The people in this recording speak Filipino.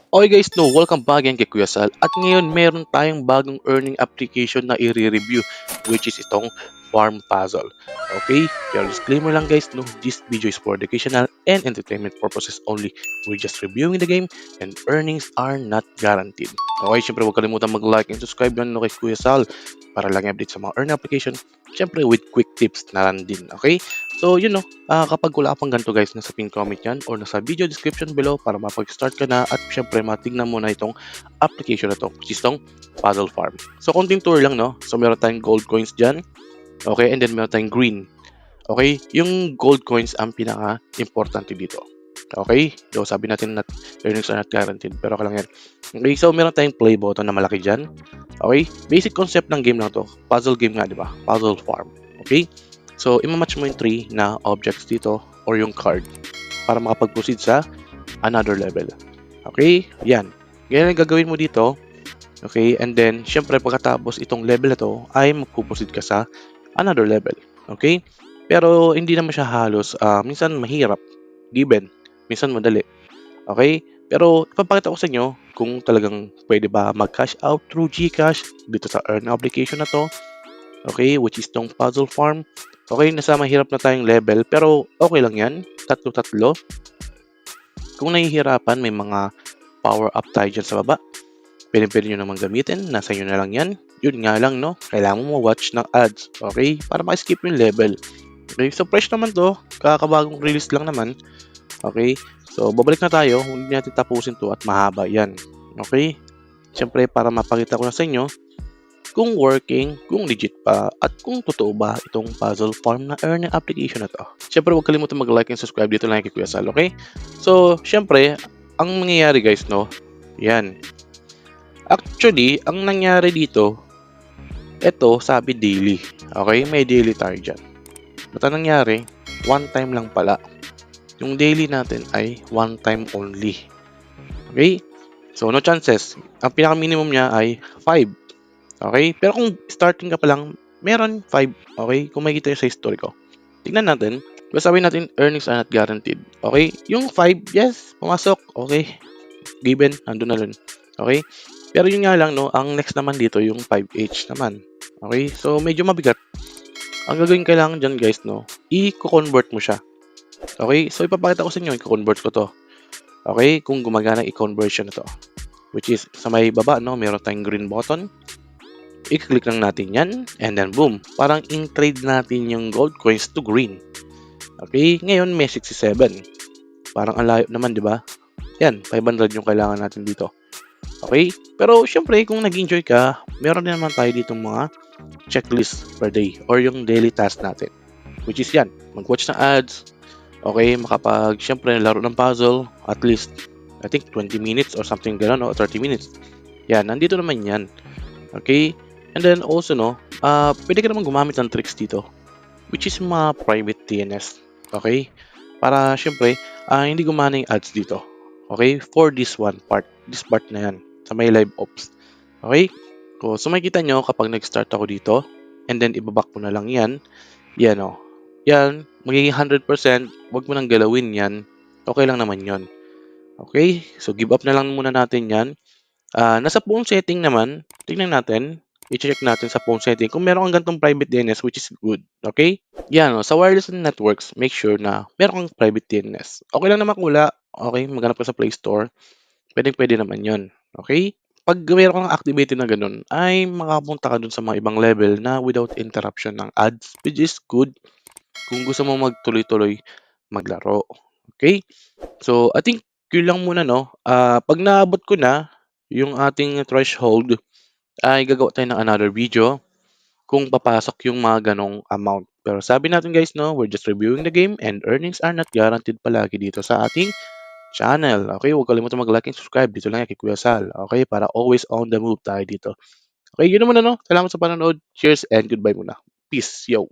Okay guys, no, welcome back again kay Kuya Sal. At ngayon, meron tayong bagong earning application na i-review, which is itong Farm Puzzle. Okay, pero disclaimer lang guys, no, this video is for educational and entertainment purposes only. We're just reviewing the game and earnings are not guaranteed. Okay, syempre huwag kalimutan mag-like and subscribe lang no, kay Kuya Sal para lang update sa mga earning application. Syempre with quick tips na lang din, okay? So, kapag wala pang ganito guys, nasa pin comment yan or nasa video description below para mapag-start ka na at syempre matignan mo na itong application na to, which is itong Puzzle Farm. So, konting tour lang, no? So, meron tayong gold coins dyan. Okay, and then meron tayong green. Okay, yung gold coins ang pinaka-importante dito. Okay, so sabi natin na earnings are not guaranteed, pero okay lang yan. Okay, so meron tayong play button na malaki dyan. Okay, basic concept ng game lang to. Puzzle game nga, di ba? Puzzle Farm. Okay, so imamatch mo yung 3 na objects dito or yung card para makapag-proceed sa another level. Okay, yan. Ganyan ang gagawin mo dito. Okay, and then syempre pagkatapos itong level na to ay magpuproceed ka sa another level. Okay, pero hindi naman siya halos, minsan mahirap, given, minsan madali. Okay, pero ipapakita ko sa inyo kung talagang pwede ba mag-cash out through GCash dito sa earn application na to. Okay, which is tong Puzzle Farm. Okay, nasa mahirap na tayong level pero okay lang yan. Tatlo-tatlo. Kung nahihirapan, may mga power up tayo dyan sa baba. Pwede nyo naman gamitin. Nasa inyo na lang yan. Yun nga lang, no? Kailangan mo watch ng ads. Okay? Para maka-skip yung level. Okay? So, fresh naman to. Kakabagong release lang naman. Okay? So, babalik na tayo. Hindi natin tapusin to at mahaba yan. Okay? Siyempre, para mapakita ko na sa inyo kung working, kung legit pa, at kung totoo ba itong Puzzle Farm na earning application na to. Siyempre, huwag kalimutan mag-like and subscribe dito lang kay Kuya Sal, okay? So, siyempre, ang mangyayari guys, no? Yan. Actually, ang nangyari dito, ito, sabi daily. Okay? May daily tayo dyan. At ang nangyari, one time lang pala. Yung daily natin ay one time only. Okay? So, no chances. Ang pinaka-minimum niya ay 5. Okay? Pero kung starting ka pa lang, meron 5. Okay? Kung makikita nyo sa history ko. Tignan natin. Diba sabi natin, earnings are not guaranteed. Okay? Yung 5, yes, pumasok. Okay? Given, nandun na rin. Okay? Pero yun nga lang, no, ang next naman dito, yung 5H naman. Okay? So, medyo mabigat. Ang gagawin kailangan dyan, guys, no, i-convert mo siya. Okay? So, ipapakita ko sa inyo, i-convert ko to. Okay? Kung gumagana i-conversion na to. Which is, sa may baba, no, meron tayong green button. I-click lang natin yan, and then boom, parang in-trade natin yung gold coins to green. Okay, ngayon may 67. Parang ang layo naman, di ba? Yan, 500 yung kailangan natin dito. Okay, pero syempre kung nag-enjoy ka, meron din naman tayo dito mga checklist per day or yung daily task natin. Which is yan, mag-watch ng ads, okay, syempre laro ng puzzle, at least, I think 20 minutes or something gano'n, o 30 minutes. Yan, nandito naman yan. Okay, and then also, no, pwede ka naman gumamit ng tricks dito, which is mga private TNS. Okay, para syempre, hindi gumana yung ads dito. Okay, for this part na yan, sa may live ops. Okay, so makikita nyo kapag nag-start ako dito, and then ibabak mo na lang yan, yan o, yan, magiging 100%, wag mo nang galawin yan, okay lang naman yon. Okay, so give up na lang muna natin yan. Nasa phone setting naman, tingnan natin, i-check natin sa phone setting kung meron kang ganitong private DNS, which is good. Okay? Yan, sa wireless networks, make sure na meron kang private DNS. Okay lang naman kung wala. Okay, maghanap ka sa Play Store. Pwede naman yon. Okay? Pag meron kang activated na ganun, ay makapunta ka dun sa mga ibang level na without interruption ng ads, which is good kung gusto mo magtuloy-tuloy maglaro. Okay? So, I think yun lang muna, no? Pag naabot ko na yung ating threshold, ay gagawa tayo ng another video kung papasok yung mga ganong amount. Pero sabi natin guys, no, we're just reviewing the game and earnings are not guaranteed palagi dito sa ating channel. Okay, huwag kalimutan mag-like and subscribe dito lang kay Kuya Sal. Okay, para always on the move tayo dito. Okay, yun naman na, no. Salamat sa panonood. Cheers and goodbye muna. Peace, yo!